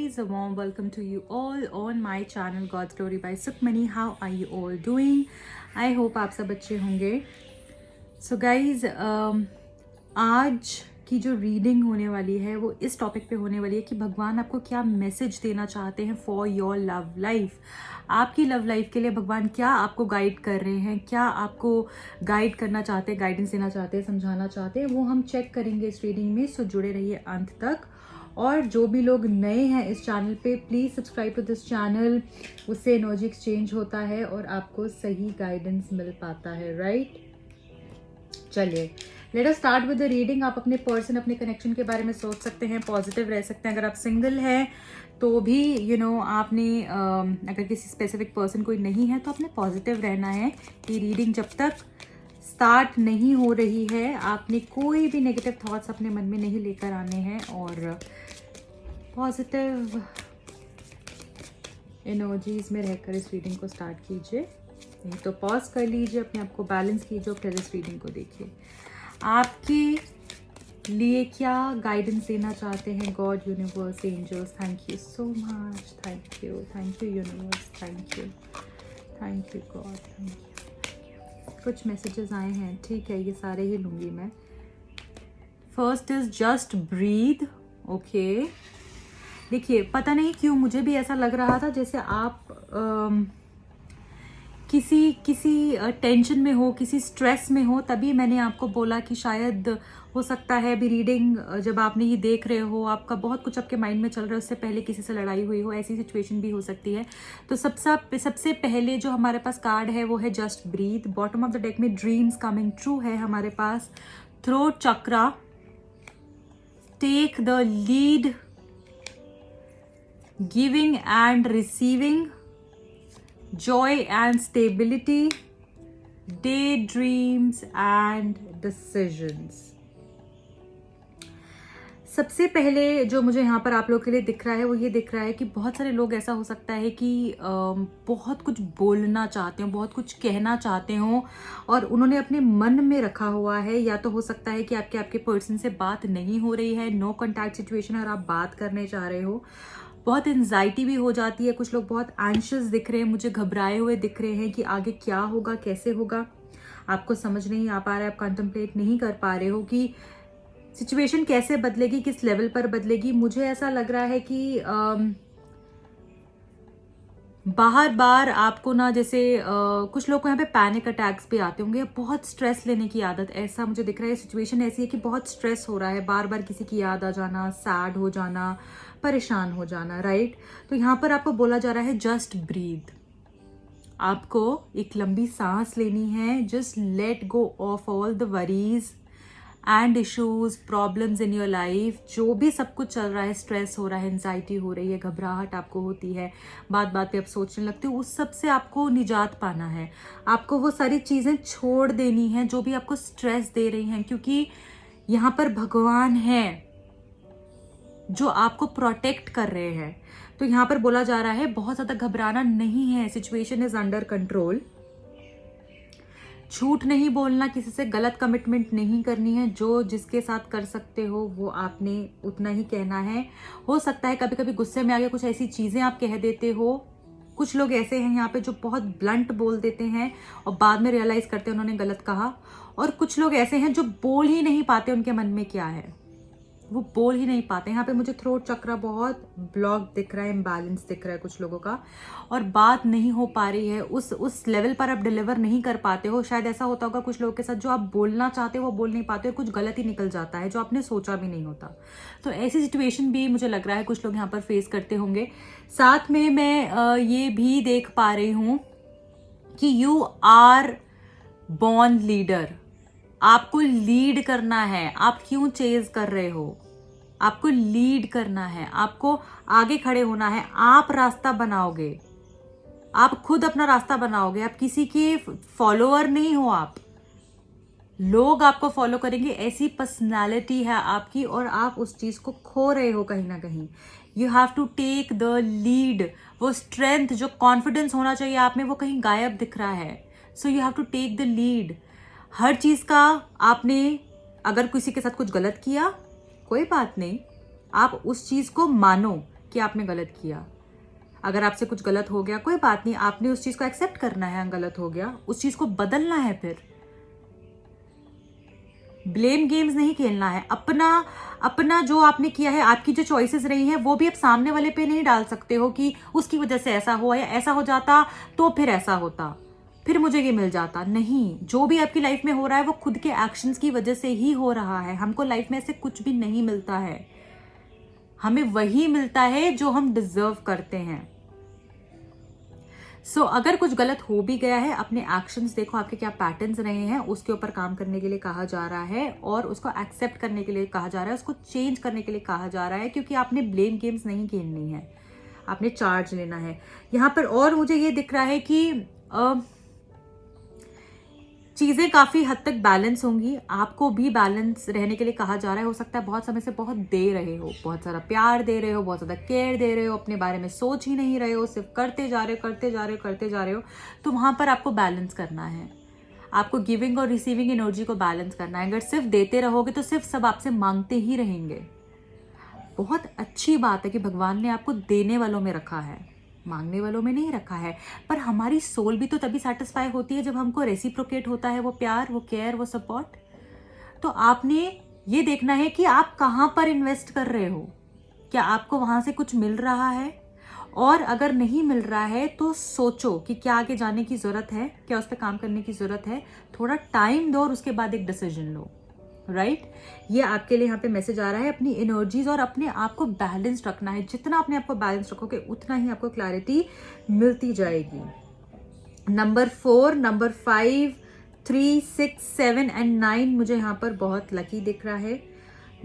guys, a warm welcome to you all on my channel God's Glory by Sukhmani. How are you all doing? I hope आप सब अच्छे होंगे. So guys, आज की जो reading होने वाली है वो इस टॉपिक पे होने वाली है कि भगवान आपको क्या मैसेज देना चाहते हैं फॉर योर लव लाइफ. आपकी लव लाइफ के लिए भगवान क्या आपको गाइड कर रहे हैं, क्या आपको गाइड करना चाहते हैं, गाइडेंस देना चाहते हैं, समझाना चाहते हैं, वो हम चेक करेंगे इस रीडिंग में. सो जुड़े रहिए अंत तक. और जो भी लोग नए हैं इस चैनल पे, please subscribe to this channel. उससे एनर्जी एक्सचेंज होता है और आपको सही गाइडेंस मिल पाता है, राइट? चलिए, let us start with the reading. आप अपने पर्सन, अपने कनेक्शन के बारे में सोच सकते हैं, पॉजिटिव रह सकते हैं. अगर आप सिंगल हैं तो भी आपने अगर किसी स्पेसिफिक पर्सन कोई नहीं है तो आपने पॉजिटिव रहना है. ये रीडिंग जब तक स्टार्ट नहीं हो रही है आपने कोई भी नेगेटिव थॉट्स अपने मन में नहीं लेकर आने हैं और पॉजिटिव एनर्जीज में रहकर इस रीडिंग को स्टार्ट कीजिए. नहीं तो पॉज कर लीजिए, अपने आप को बैलेंस कीजिए, फिर इस रीडिंग को देखिए. आपके लिए क्या गाइडेंस देना चाहते हैं God, universe, angels? Thank you so much. Thank you universe. Thank you God. Thank you. कुछ मैसेजेस आए हैं, ठीक है, ये सारे ही लूँगी मैं. First is just breathe. Okay, देखिए, पता नहीं क्यों मुझे भी ऐसा लग रहा था जैसे आप किसी टेंशन में हो, किसी स्ट्रेस में हो. तभी मैंने आपको बोला कि शायद हो सकता है अभी रीडिंग जब आपने ये देख रहे हो, आपका बहुत कुछ आपके माइंड में चल रहा है, उससे पहले किसी से लड़ाई हुई हो, ऐसी सिचुएशन भी हो सकती है. तो सबसे पहले जो हमारे पास कार्ड है वो है just breathe. Bottom of the deck में ड्रीम्स कमिंग ट्रू है हमारे पास. Throat chakra, take the lead, giving and receiving, joy and stability, daydreams and decisions. सबसे पहले जो मुझे यहाँ पर आप लोगों के लिए दिख रहा है वो ये दिख रहा है कि बहुत सारे लोग, ऐसा हो सकता है कि बहुत कुछ बोलना चाहते हो, बहुत कुछ कहना चाहते हो और उन्होंने अपने मन में रखा हुआ है. या तो हो सकता है कि आपके पर्सन से बात नहीं हो रही है, नो कॉन्टैक्ट सिचुएशन, और आप बात करने चाह रहे हो. बहुत एंजाइटी भी हो जाती है. कुछ लोग बहुत एंशियस दिख रहे हैं, मुझे घबराए हुए दिख रहे हैं कि आगे क्या होगा, कैसे होगा. आपको समझ नहीं आ पा रहा है, आप कंtemplate नहीं कर पा रहे हो कि सिचुएशन कैसे बदलेगी, किस लेवल पर बदलेगी. मुझे ऐसा लग रहा है कि बार आपको ना, जैसे कुछ लोग को यहाँ पे पैनिक अटैक्स भी आते होंगे, बहुत स्ट्रेस लेने की आदत, ऐसा मुझे दिख रहा है. सिचुएशन ऐसी है कि बहुत स्ट्रेस हो रहा है, बार किसी की याद आ जाना, सैड हो जाना, परेशान हो जाना, राइट? तो यहाँ पर आपको बोला जा रहा है जस्ट ब्रीथ. आपको एक लंबी सांस लेनी है. Just let go of all the worries and issues, problems in your life. जो भी सब कुछ चल रहा है, स्ट्रेस हो रहा है, एंजाइटी हो रही है, घबराहट आपको होती है, बात पे आप सोचने लगते हो, उस सब से आपको निजात पाना है. आपको वो सारी चीजें छोड़ देनी है जो भी आपको स्ट्रेस दे रही हैं, क्योंकि यहाँ पर भगवान है जो आपको प्रोटेक्ट कर रहे हैं. तो यहाँ पर बोला जा रहा है बहुत ज्यादा घबराना नहीं है, सिचुएशन इज अंडर कंट्रोल. झूठ नहीं बोलना, किसी से गलत कमिटमेंट नहीं करनी है. जो जिसके साथ कर सकते हो वो आपने उतना ही कहना है. हो सकता है कभी कभी गुस्से में आके कुछ ऐसी चीजें आप कह देते हो. कुछ लोग ऐसे हैं यहाँ पे जो बहुत ब्लंट बोल देते हैं और बाद में रियलाइज करते हैं उन्होंने गलत कहा. और कुछ लोग ऐसे हैं जो बोल ही नहीं पाते, उनके मन में क्या है वो बोल ही नहीं पाते. यहाँ पे मुझे थ्रोट चक्रा बहुत ब्लॉक दिख रहा है, इम्बैलेंस दिख रहा है कुछ लोगों का, और बात नहीं हो पा रही है. उस लेवल पर आप डिलीवर नहीं कर पाते हो. शायद ऐसा होता होगा कुछ लोगों के साथ, जो आप बोलना चाहते हो वो बोल नहीं पाते हो, कुछ गलत ही निकल जाता है जो आपने सोचा भी नहीं होता. तो ऐसी सिचुएशन भी मुझे लग रहा है कुछ लोग यहाँ पर फेस करते होंगे. साथ में मैं ये भी देख पा रही हूँ कि यू आर बॉर्न लीडर. आपको लीड करना है. आप क्यों चेज कर रहे हो? आपको लीड करना है, आपको आगे खड़े होना है. आप रास्ता बनाओगे, आप खुद अपना रास्ता बनाओगे. आप किसी के फॉलोअर नहीं हो, आप लोग आपको फॉलो करेंगे. ऐसी पर्सनालिटी है आपकी और आप उस चीज को खो रहे हो कहीं ना कहीं. You have to take the lead. वो स्ट्रेंथ, जो कॉन्फिडेंस होना चाहिए आप में, वो कहीं गायब दिख रहा है. So you have to take the lead. हर चीज का आपने, अगर किसी के साथ कुछ गलत किया, कोई बात नहीं, आप उस चीज को मानो कि आपने गलत किया। अगर आपसे कुछ गलत हो गया कोई बात नहीं, आपने उस चीज को एक्सेप्ट करना है, गलत हो गया उस चीज को बदलना है, फिर ब्लेम गेम्स नहीं खेलना है। अपना अपना जो आपने किया है, आपकी जो चॉइसेस रही हैं वो भी आप सामने वाले पे नहीं डाल सकते हो कि उसकी वजह से ऐसा हुआ या ऐसा हो जाता तो फिर ऐसा होता, फिर मुझे ये मिल जाता। नहीं, जो भी आपकी लाइफ में हो रहा है वो खुद के एक्शंस की वजह से ही हो रहा है। हमको लाइफ में ऐसे कुछ भी नहीं मिलता है, हमें वही मिलता है जो हम डिजर्व करते हैं। अगर कुछ गलत हो भी गया है, अपने एक्शंस देखो, आपके क्या पैटर्न्स रहे हैं, उसके ऊपर काम करने के लिए कहा जा रहा है और उसको एक्सेप्ट करने के लिए कहा जा रहा है, उसको चेंज करने के लिए कहा जा रहा है, क्योंकि आपने ब्लेम गेम्स नहीं खेलनी है, आपने चार्ज लेना है यहाँ पर। और मुझे ये दिख रहा है कि चीजें काफी हद तक बैलेंस होंगी, आपको भी बैलेंस रहने के लिए कहा जा रहा है। हो सकता है बहुत समय से बहुत दे रहे हो, बहुत सारा प्यार दे रहे हो, बहुत ज्यादा केयर दे रहे हो, अपने बारे में सोच ही नहीं रहे हो, सिर्फ करते जा रहे हो, करते जा रहे हो, करते जा रहे हो। तो वहां पर आपको बैलेंस करना है, आपको गिविंग और रिसीविंग एनर्जी को बैलेंस करना है। अगर सिर्फ देते रहोगे तो सिर्फ सब आपसे मांगते ही रहेंगे। बहुत अच्छी बात है कि भगवान ने आपको देने वालों में रखा है, मांगने वालों में नहीं रखा है। पर हमारी सोल भी तो तभी सेटिस्फाई होती है जब हमको रेसिप्रोकेट होता है वो प्यार, वो केयर, वो सपोर्ट। तो आपने ये देखना है कि आप कहां पर इन्वेस्ट कर रहे हो, क्या आपको वहां से कुछ मिल रहा है, और अगर नहीं मिल रहा है तो सोचो कि क्या आगे जाने की जरूरत है, क्या उस पर काम करने की जरूरत है। थोड़ा टाइम दो और उसके बाद एक डिसीजन लो, राइट। ये आपके लिए यहाँ पे मैसेज आ रहा है। अपनी एनर्जीज और अपने आप को बैलेंस रखना है, जितना अपने आप को बैलेंस रखोगे उतना ही आपको क्लैरिटी मिलती जाएगी। नंबर 4, नंबर 5, 3, 6, 7 एंड 9 मुझे यहाँ पर बहुत लकी दिख रहा है।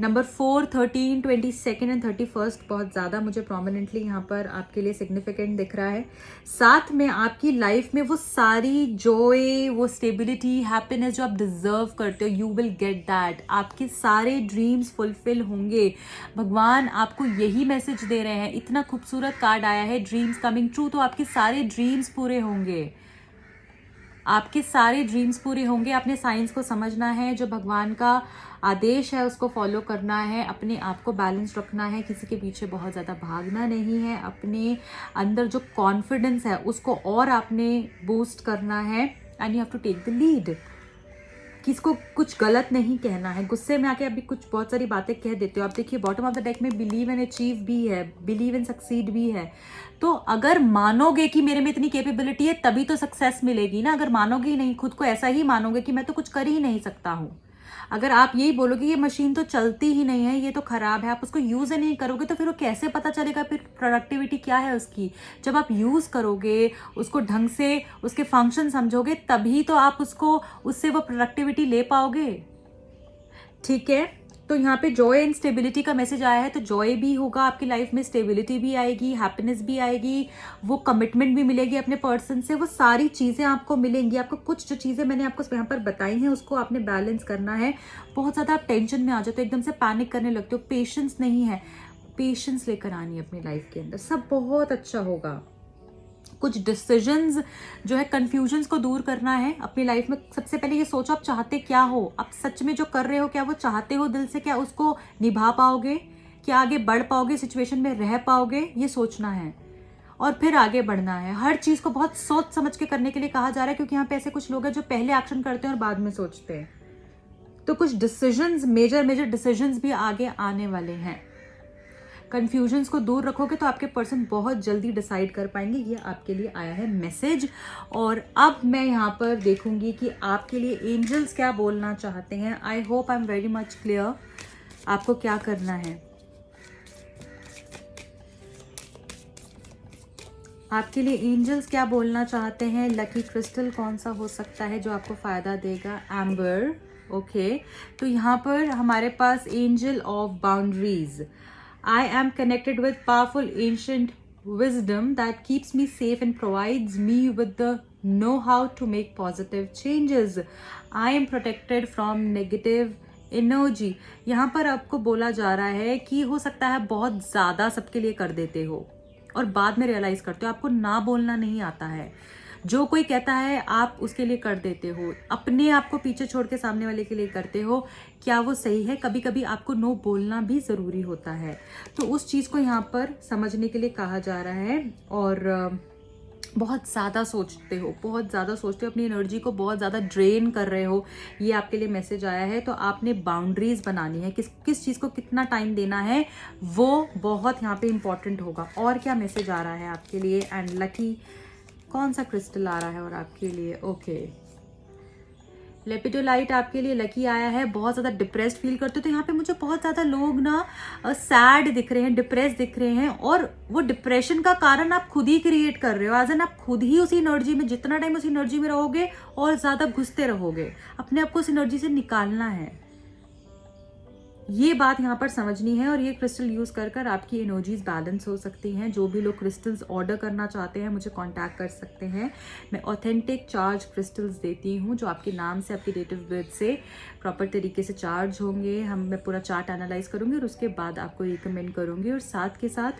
नंबर 4, 13, 22 एंड 31 बहुत ज़्यादा मुझे प्रोमिनेंटली यहाँ पर आपके लिए सिग्निफिकेंट दिख रहा है। साथ में आपकी लाइफ में वो सारी जॉय, वो स्टेबिलिटी, हैप्पीनेस जो आप डिजर्व करते हो, यू विल गेट दैट। आपके सारे ड्रीम्स फुलफिल होंगे। भगवान आपको यही मैसेज दे रहे हैं। इतना खूबसूरत कार्ड आया है, ड्रीम्स कमिंग ट्रू। तो आपके सारे ड्रीम्स पूरे होंगे, आपके सारे ड्रीम्स पूरे होंगे। आपने साइंस को समझना है, जो भगवान का आदेश है उसको फॉलो करना है, अपने आप को बैलेंस रखना है, किसी के पीछे बहुत ज़्यादा भागना नहीं है, अपने अंदर जो कॉन्फिडेंस है उसको और आपने बूस्ट करना है, and you have to take the lead. किसको कुछ गलत नहीं कहना है। गुस्से में आके अभी कुछ बहुत सारी बातें कह देते हो। आप देखिए बॉटम ऑफ द डेक में बिलीव एंड अचीव भी है, बिलीव एंड सक्सीड भी है। तो अगर मानोगे कि मेरे में इतनी कैपेबिलिटी है तभी तो सक्सेस मिलेगी ना। अगर मानोगे ही नहीं, खुद को ऐसा ही मानोगे कि मैं तो कुछ कर ही नहीं सकता हूँ, अगर आप यही बोलोगे ये मशीन तो चलती ही नहीं है, ये तो खराब है, आप उसको यूज ही नहीं करोगे, तो फिर वो कैसे पता चलेगा फिर प्रोडक्टिविटी क्या है उसकी। जब आप यूज करोगे, उसको ढंग से उसके फंक्शन समझोगे, तभी तो आप उससे वो प्रोडक्टिविटी ले पाओगे। ठीक है, तो यहाँ पे जॉय एंड स्टेबिलिटी का मैसेज आया है। तो जॉय भी होगा आपकी लाइफ में, स्टेबिलिटी भी आएगी, हैप्पीनेस भी आएगी, वो कमिटमेंट भी मिलेगी अपने पर्सन से, वो सारी चीजें आपको मिलेंगी। आपको कुछ जो चीजें मैंने आपको यहाँ पर बताई हैं उसको आपने बैलेंस करना है। बहुत ज्यादा आप टेंशन में आ जाते हो, एकदम से पैनिक करने लगते हो, पेशेंस नहीं है, पेशेंस लेकर आनी है अपनी लाइफ के अंदर, सब बहुत अच्छा होगा। कुछ डिसीजंस जो है, कंफ्यूजन्स को दूर करना है अपनी लाइफ में। सबसे पहले ये सोचो आप चाहते क्या हो, आप सच में जो कर रहे हो क्या वो चाहते हो दिल से, क्या उसको निभा पाओगे, क्या आगे बढ़ पाओगे, सिचुएशन में रह पाओगे, ये सोचना है और फिर आगे बढ़ना है। हर चीज को बहुत सोच समझ के करने के लिए कहा जा रहा है, क्योंकि यहाँ पे ऐसे कुछ लोग हैं जो पहले एक्शन करते हैं और बाद में सोचते हैं। तो कुछ डिसीजंस, मेजर डिसीजंस भी आगे आने वाले हैं। कंफ्यूजन्स को दूर रखोगे तो आपके पर्सन बहुत जल्दी डिसाइड कर पाएंगे। ये आपके लिए आया है मैसेज। और अब मैं यहाँ पर देखूंगी कि आपके लिए एंजल्स क्या बोलना चाहते हैं। I hope I am very much clear आपको क्या करना है। आपके लिए एंजल्स क्या बोलना चाहते हैं। लकी क्रिस्टल कौन सा हो सकता है जो आपको फायदा देगा। Amber, okay. तो यहाँ पर हमारे पास angel of boundaries. I am connected with powerful ancient wisdom that keeps me safe and provides me with the know-how to make positive changes. I am protected from negative energy. यहाँ पर आपको बोला जा रहा है कि हो सकता है बहुत ज़्यादा सबके लिए कर देते हो और बाद में रियलाइज करते हो आपको ना बोलना नहीं आता है। जो कोई कहता है आप उसके लिए कर देते हो, अपने आप को पीछे छोड़ के सामने वाले के लिए करते हो, क्या वो सही है? कभी कभी आपको नो बोलना भी ज़रूरी होता है। तो उस चीज़ को यहाँ पर समझने के लिए कहा जा रहा है। और बहुत ज़्यादा सोचते हो, बहुत ज़्यादा सोचते हो, अपनी एनर्जी को बहुत ज़्यादा ड्रेन कर रहे हो, ये आपके लिए मैसेज आया है। तो आपने बाउंड्रीज बनानी है, किस चीज़ को कितना टाइम देना है, वो बहुत यहाँ पे इंपॉर्टेंट होगा। और क्या मैसेज आ रहा है आपके लिए? एंड लकी कौन सा क्रिस्टल आ रहा है और आपके लिए? ओके, लेपिडोलाइट आपके लिए लकी आया है। बहुत ज़्यादा डिप्रेस्ड फील करते हो, तो यहाँ पे मुझे बहुत ज़्यादा लोग ना सैड दिख रहे हैं, डिप्रेस दिख रहे हैं, और वो डिप्रेशन का कारण आप खुद ही क्रिएट कर रहे हो। एज एन आप खुद ही उसी एनर्जी में, जितना टाइम उसी एनर्जी में रहोगे और ज़्यादा घुसते रहोगे, अपने आप को उस एनर्जी से निकालना है। ये बात यहाँ पर समझनी है। और ये क्रिस्टल यूज कर आपकी एनर्जीज बैलेंस हो सकती हैं। जो भी लोग क्रिस्टल्स ऑर्डर करना चाहते हैं मुझे कांटेक्ट कर सकते हैं। मैं ऑथेंटिक चार्ज क्रिस्टल्स देती हूँ जो आपके नाम से, आपकी डेट ऑफ बर्थ से प्रॉपर तरीके से चार्ज होंगे। मैं पूरा चार्ट एनालाइज करूँगी और उसके बाद आपको रिकमेंड करूँगी। और साथ के साथ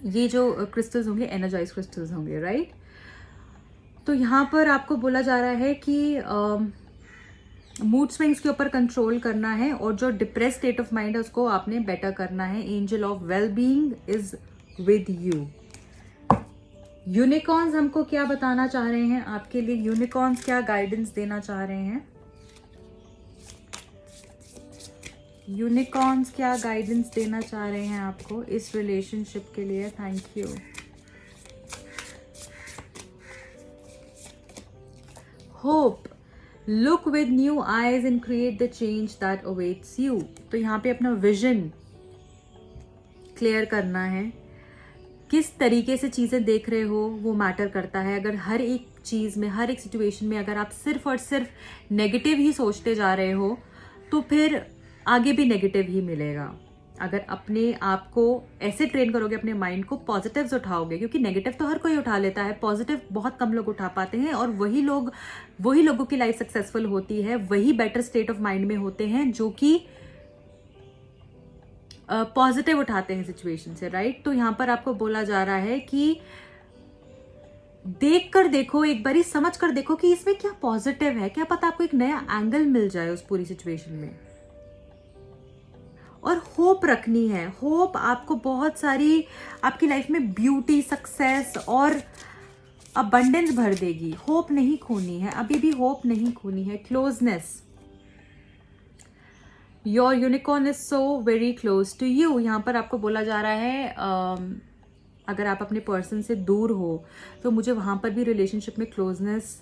ये जो क्रिस्टल्स होंगे एनर्जाइज क्रिस्टल्स होंगे, राइट। तो यहाँ पर आपको बोला जा रहा है कि मूड स्विंग्स के ऊपर कंट्रोल करना है, और जो डिप्रेस स्टेट ऑफ माइंड है उसको आपने बेटर करना है। Angel of well being is with you. Unicorns हमको क्या बताना चाह रहे हैं आपके लिए? यूनिकॉर्न्स क्या गाइडेंस देना चाह रहे हैं? यूनिकॉर्न्स क्या गाइडेंस देना चाह रहे हैं आपको इस रिलेशनशिप के लिए? Thank you. Hope, look with new eyes and create the change that awaits you. तो यहाँ पे अपना विजन क्लियर करना है। किस तरीके से चीज़ें देख रहे हो वो मैटर करता है। अगर हर एक चीज़ में, हर एक सिचुएशन में अगर आप सिर्फ और सिर्फ नेगेटिव ही सोचते जा रहे हो तो फिर आगे भी नेगेटिव ही मिलेगा। अगर अपने आप को ऐसे ट्रेन करोगे, अपने माइंड को पॉजिटिव्स उठाओगे, क्योंकि नेगेटिव तो हर कोई उठा लेता है, पॉजिटिव बहुत कम लोग उठा पाते हैं। और वही लोगों की लाइफ सक्सेसफुल होती है, वही बेटर स्टेट ऑफ माइंड में होते हैं जो कि पॉजिटिव उठाते हैं सिचुएशन से, राइट। तो यहाँ पर आपको बोला जा रहा है कि देख कर देखो, एक बारी समझ कर देखो कि इसमें क्या पॉजिटिव है। क्या पता आपको एक नया एंगल मिल जाए उस पूरी सिचुएशन में। और होप रखनी है। होप आपको बहुत सारी आपकी लाइफ में ब्यूटी, सक्सेस और अबंडेंस भर देगी। होप नहीं खोनी है, अभी भी होप नहीं खोनी है। Closeness, your unicorn is so very close to you. यहाँ पर आपको बोला जा रहा है अगर आप अपने पर्सन से दूर हो तो मुझे वहाँ पर भी रिलेशनशिप में क्लोजनेस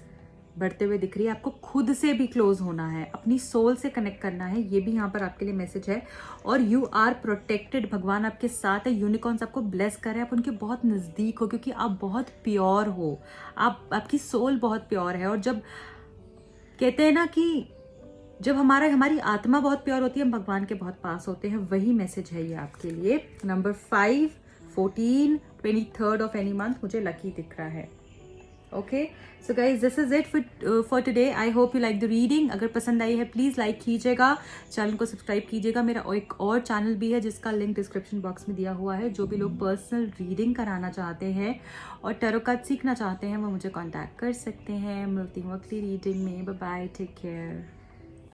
बढ़ते हुए दिख रही है। आपको खुद से भी क्लोज होना है, अपनी सोल से कनेक्ट करना है, ये भी यहाँ पर आपके लिए मैसेज है। और यू आर प्रोटेक्टेड, भगवान आपके साथ है। यूनिकॉर्न्स आपको ब्लेस कर रहे हैं, आप उनके बहुत नज़दीक हो क्योंकि आप बहुत प्योर हो, आपकी सोल बहुत प्योर है। और जब कहते हैं ना कि जब हमारी आत्मा बहुत प्योर होती है, हम भगवान के बहुत पास होते हैं, वही मैसेज है ये आपके लिए। Number 5, 14, 23rd of any month मुझे लकी दिख रहा है। Okay, so guys this is it for today. I hope you like the reading. अगर पसंद आई है प्लीज़ लाइक कीजिएगा, चैनल को सब्सक्राइब कीजिएगा। मेरा एक और चैनल भी है जिसका लिंक डिस्क्रिप्शन बॉक्स में दिया हुआ है। जो भी लोग पर्सनल रीडिंग कराना चाहते हैं और टैरो कार्ड सीखना चाहते हैं वो मुझे कॉन्टैक्ट कर सकते हैं। मिलती हूँ अगली रीडिंग में। Bye bye, take care.